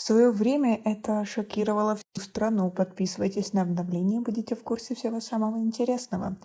В свое время это шокировало всю страну. Подписывайтесь на обновления, будете в курсе всего самого интересного.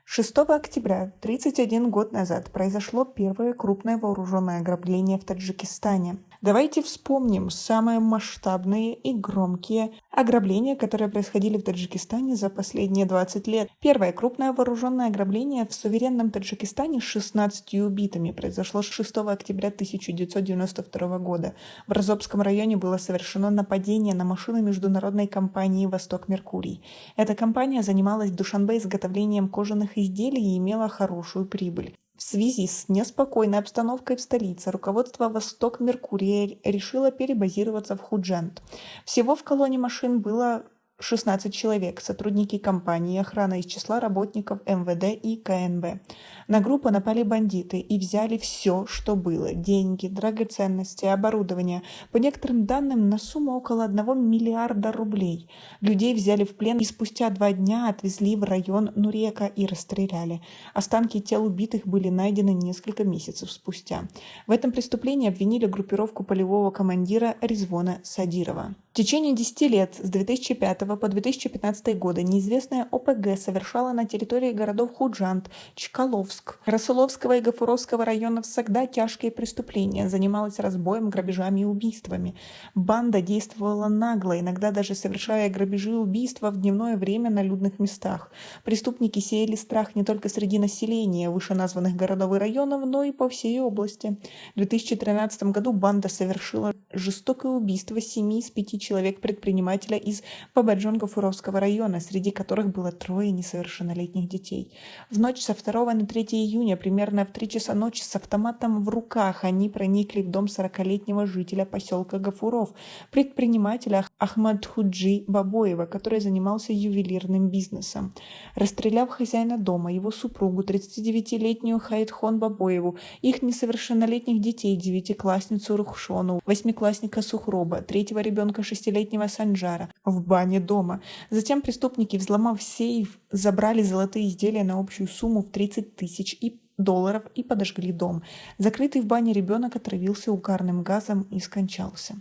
6 октября, 31 год назад, произошло первое крупное вооруженное ограбление в Таджикистане. Давайте вспомним самые масштабные и громкие ограбления, которые происходили в Таджикистане за последние 20 лет. Первое крупное вооруженное ограбление в суверенном Таджикистане с 16 убитыми произошло 6 октября 1992 года. В Разобском районе было совершено нападение на машину международной компании «Восток Меркурий». Эта компания занималась в Душанбе изготовлением кожаных изделий и имела хорошую прибыль. В связи с неспокойной обстановкой в столице руководство «Восток Меркурия» решило перебазироваться в Худжанд. Всего в колонне машин было 16 человек, сотрудники компании, охрана из числа работников МВД и КНБ. На группу напали бандиты и взяли все, что было – деньги, драгоценности, оборудование. По некоторым данным, на сумму около 1 миллиарда рублей. Людей взяли в плен и спустя 2 дня отвезли в район Нурека и расстреляли. Останки тел убитых были найдены несколько месяцев спустя. В этом преступлении обвинили группировку полевого командира Резвона Садирова. В течение 10 лет, с 2005 по 2015 годы, неизвестная ОПГ совершала на территории городов Худжанд, Чкаловск, Расуловского и Гафуровского районов Сагда тяжкие преступления, занималась разбоем, грабежами и убийствами. Банда действовала нагло, иногда даже совершая грабежи и убийства в дневное время на людных местах. Преступники сеяли страх не только среди населения вышеназванных городов и районов, но и по всей области. В 2013 году банда совершила жестокое убийство 7 из 5 человек-предпринимателя из Бабаджон-Гафуровского района, среди которых было 3 несовершеннолетних детей. В ночь со 2 на 3 июня, примерно в 3 часа ночи, с автоматом в руках они проникли в дом 40-летнего жителя поселка Гафуров, предпринимателя Ахмадхуджи Бабоева, который занимался ювелирным бизнесом. Расстреляв хозяина дома, его супругу, 39-летнюю Хаитхон Бабоеву, их несовершеннолетних детей, 9-классницу Рухшону, 8-классника Сухроба, 3-го ребенка 6-летнего Санджара, в бане дома. Затем преступники, взломав сейф, забрали золотые изделия на общую сумму в 30 тысяч долларов и подожгли дом. Закрытый в бане ребенок отравился угарным газом и скончался.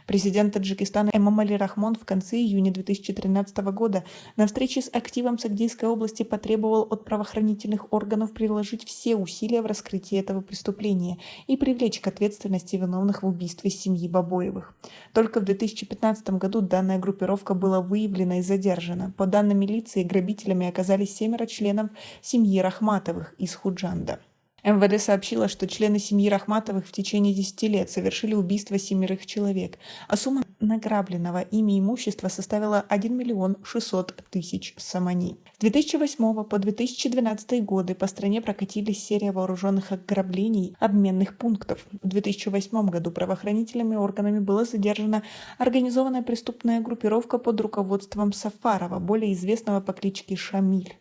Президент Таджикистана Эмомали Рахмон в конце июня 2013 года на встрече с активом Сагдийской области потребовал от правоохранительных органов приложить все усилия в раскрытии этого преступления и привлечь к ответственности виновных в убийстве семьи Бабоевых. Только в 2015 году данная группировка была выявлена и задержана. По данным милиции, грабителями оказались 7 членов семьи Рахматовых из Худжанда. МВД сообщило, что члены семьи Рахматовых в течение 10 лет совершили убийство 7 человек, а сумма награбленного ими имущества составила 1 миллион 600 тысяч самани. С 2008 по 2012 годы по стране прокатились серия вооруженных ограблений обменных пунктов. В 2008 году правоохранительными органами была задержана организованная преступная группировка под руководством Сафарова, более известного по кличке Шамиль.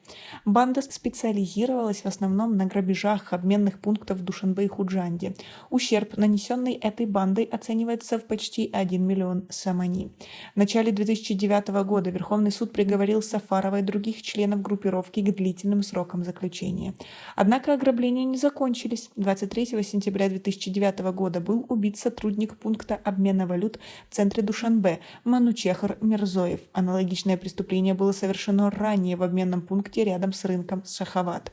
Банда специализировалась в основном на грабежах обменных пунктов в Душанбе и Худжанде. Ущерб, нанесенный этой бандой, оценивается в почти 1 миллион самани. В начале 2009 года Верховный суд приговорил Сафарова и других членов группировки к длительным срокам заключения. Однако ограбления не закончились. 23 сентября 2009 года был убит сотрудник пункта обмена валют в центре Душанбе Манучехр Мирзоев. Аналогичное преступление было совершено ранее в обменном пункте рядом с рынком Шахават.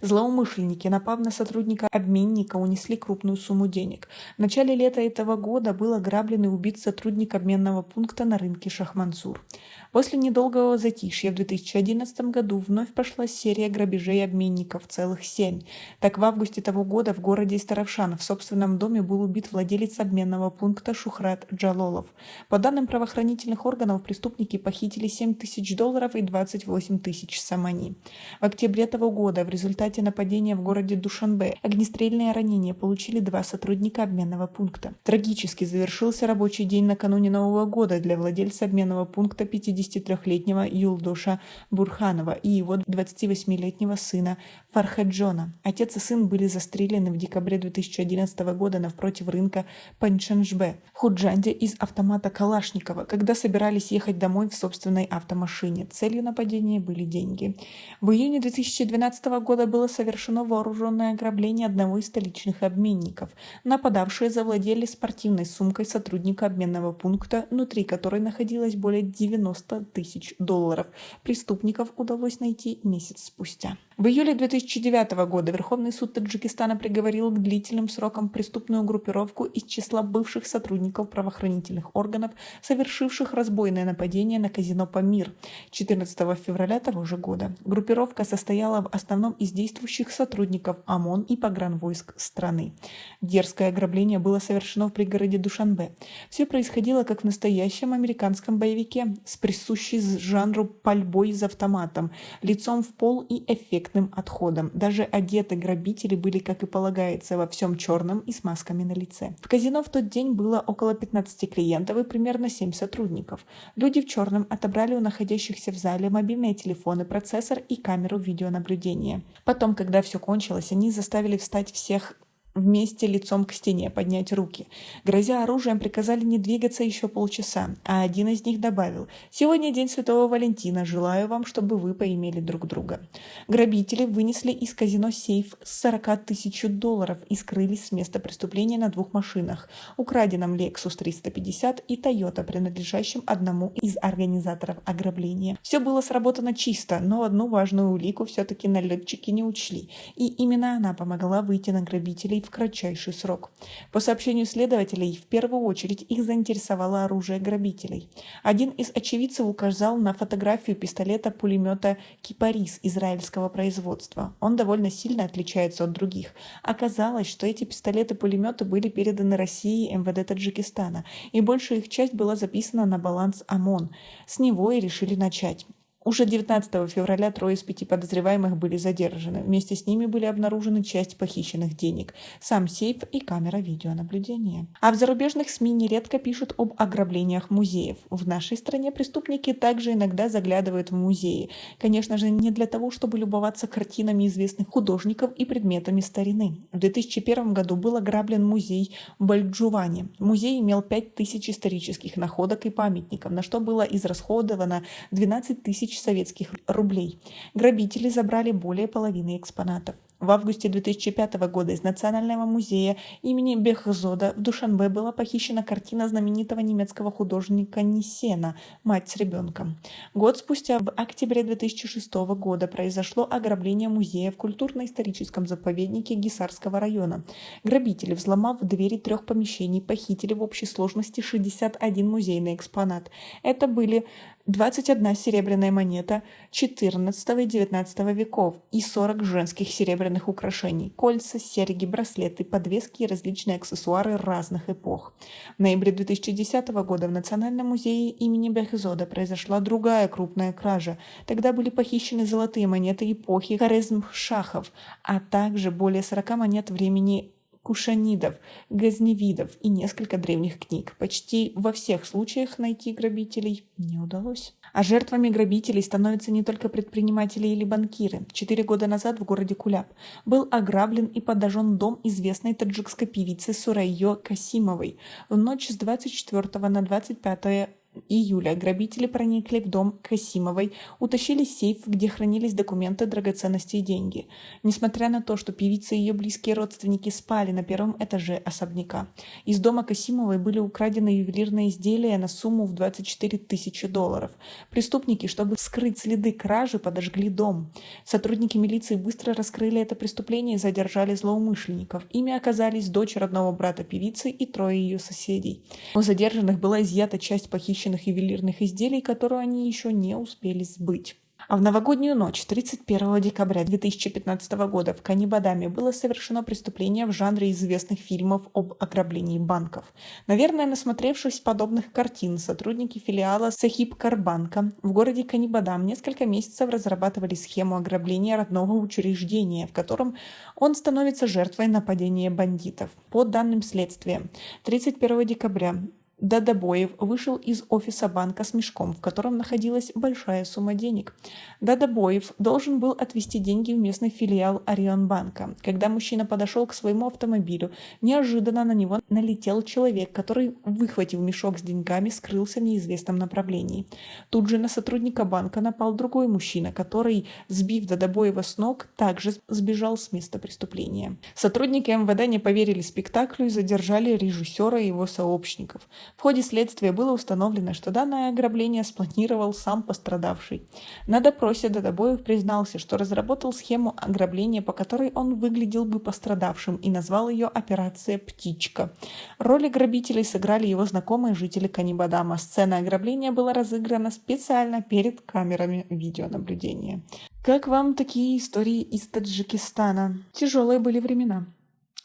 Злоумышленники, напав на сотрудника обменника, унесли крупную сумму денег. В начале лета этого года был ограблен и убит сотрудник обменного пункта на рынке Шахмансур. После недолгого затишья в 2011 году вновь пошла серия грабежей обменников, целых 7. Так, в августе того года в городе Старовшан в собственном доме был убит владелец обменного пункта Шухрат Джалолов. По данным правоохранительных органов, преступники похитили 7 тысяч долларов и 28 тысяч самани. В октябре того года в результате нападения в городе Душанбе огнестрельные ранения получили 2 сотрудника обменного пункта. Трагически завершился рабочий день накануне Нового года для владельца обменного пункта 53-летнего Юлдоша Бурханова и его 28-летнего сына Фархаджона. Отец и сын были застрелены в декабре 2011 года навпротив рынка Панчанжбе в Худжанде из автомата Калашникова, когда собирались ехать домой в собственной автомашине. Целью нападения были деньги. В июне 2012 года года было совершено вооруженное ограбление одного из столичных обменников. Нападавшие завладели спортивной сумкой сотрудника обменного пункта, внутри которой находилось более 90 тысяч долларов. Преступников удалось найти месяц спустя. В июле 2009 года Верховный суд Таджикистана приговорил к длительным срокам преступную группировку из числа бывших сотрудников правоохранительных органов, совершивших разбойное нападение на казино «Памир» 14 февраля того же года. Группировка состояла в основном из действующих сотрудников ОМОН и погранвойск страны. Дерзкое ограбление было совершено в пригороде Душанбе. Все происходило как в настоящем американском боевике, с присущей жанру пальбой из автоматом, лицом в пол и эффектным отходом. Даже одеты грабители были, как и полагается, во всем черном и с масками на лице. В казино в тот день было около 15 клиентов и примерно 7 сотрудников. Люди в черном отобрали у находящихся в зале мобильные телефоны, процессор и камеру видеонаблюдения. Потом, когда все кончилось, они заставили встать всех вместе лицом к стене, поднять руки. Грозя оружием, приказали не двигаться еще полчаса, а один из них добавил: «Сегодня день Святого Валентина, желаю вам, чтобы вы поимели друг друга». Грабители вынесли из казино сейф с 40 тысяч долларов и скрылись с места преступления на 2 машинах, украденном Lexus 350 и Toyota, принадлежащем одному из организаторов ограбления. Все было сработано чисто, но одну важную улику все-таки налетчики не учли, и именно она помогла выйти на грабителей в кратчайший срок. По сообщению следователей, в первую очередь их заинтересовало оружие грабителей. Один из очевидцев указал на фотографию пистолета-пулемета «Кипарис» израильского производства. Он довольно сильно отличается от других. Оказалось, что эти пистолеты-пулеметы были переданы России МВД Таджикистана, и большая их часть была записана на баланс ОМОН. С него и решили начать. Уже 19 февраля 3 из 5 подозреваемых были задержаны. Вместе с ними были обнаружены часть похищенных денег, сам сейф и камера видеонаблюдения. А в зарубежных СМИ нередко пишут об ограблениях музеев. В нашей стране преступники также иногда заглядывают в музеи. Конечно же, не для того, чтобы любоваться картинами известных художников и предметами старины. В 2001 году был ограблен музей в Бальджуване. Музей имел 5000 исторических находок и памятников, на что было израсходовано 12 тысяч советских рублей. Грабители забрали более половины экспонатов. В августе 2005 года из Национального музея имени Бехзода в Душанбе была похищена картина знаменитого немецкого художника Ниссена «Мать с ребенком». Год спустя, в октябре 2006 года, произошло ограбление музея в культурно-историческом заповеднике Гисарского района. Грабители, взломав двери 3 помещений, похитили в общей сложности 61 музейный экспонат. Это были 21 серебряная монета XIV и XIX веков и 40 женских серебряных украшений, кольца, серьги, браслеты, подвески и различные аксессуары разных эпох. В ноябре 2010 года в Национальном музее имени Бехзода произошла другая крупная кража. Тогда были похищены золотые монеты эпохи Хорезм-Шахов, а также более 40 монет времени Кушанидов, Газневидов и несколько древних книг. Почти во всех случаях найти грабителей не удалось. А жертвами грабителей становятся не только предприниматели или банкиры. 4 года назад в городе Куляб был ограблен и подожжен дом известной таджикской певицы Сурайо Касимовой. В ночь с 24 на 25 июля грабители проникли в дом Касимовой, утащили сейф, где хранились документы, драгоценности и деньги. Несмотря на то, что певица и ее близкие родственники спали на 1-м этаже особняка, из дома Касимовой были украдены ювелирные изделия на сумму в 24 тысячи долларов. Преступники, чтобы скрыть следы кражи, подожгли дом. Сотрудники милиции быстро раскрыли это преступление и задержали злоумышленников. Ими оказались дочь родного брата певицы и 3 ее соседей. У задержанных была изъята часть похищенных ювелирных изделий, которую они еще не успели сбыть. А в новогоднюю ночь 31 декабря 2015 года в Канибадаме было совершено преступление в жанре известных фильмов об ограблении банков. Наверное, насмотревшись подобных картин, сотрудники филиала Сахиб-Карбанка в городе Канибадам несколько месяцев разрабатывали схему ограбления родного учреждения, в котором он становится жертвой нападения бандитов. По данным следствия, 31 декабря Дадабоев вышел из офиса банка с мешком, в котором находилась большая сумма денег. Дадабоев должен был отвезти деньги в местный филиал Орионбанка. Когда мужчина подошел к своему автомобилю, неожиданно на него налетел человек, который, выхватив мешок с деньгами, скрылся в неизвестном направлении. Тут же на сотрудника банка напал другой мужчина, который, сбив Дадабоева с ног, также сбежал с места преступления. Сотрудники МВД не поверили спектаклю и задержали режиссера и его сообщников. В ходе следствия было установлено, что данное ограбление спланировал сам пострадавший. На допросе Дадабоев признался, что разработал схему ограбления, по которой он выглядел бы пострадавшим, и назвал ее «Операция Птичка». Роли грабителей сыграли его знакомые жители Канибадама. Сцена ограбления была разыграна специально перед камерами видеонаблюдения. Как вам такие истории из Таджикистана? Тяжелые были времена.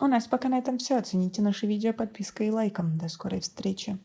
У нас пока на этом все. Оцените наше видео подпиской и лайком. До скорой встречи.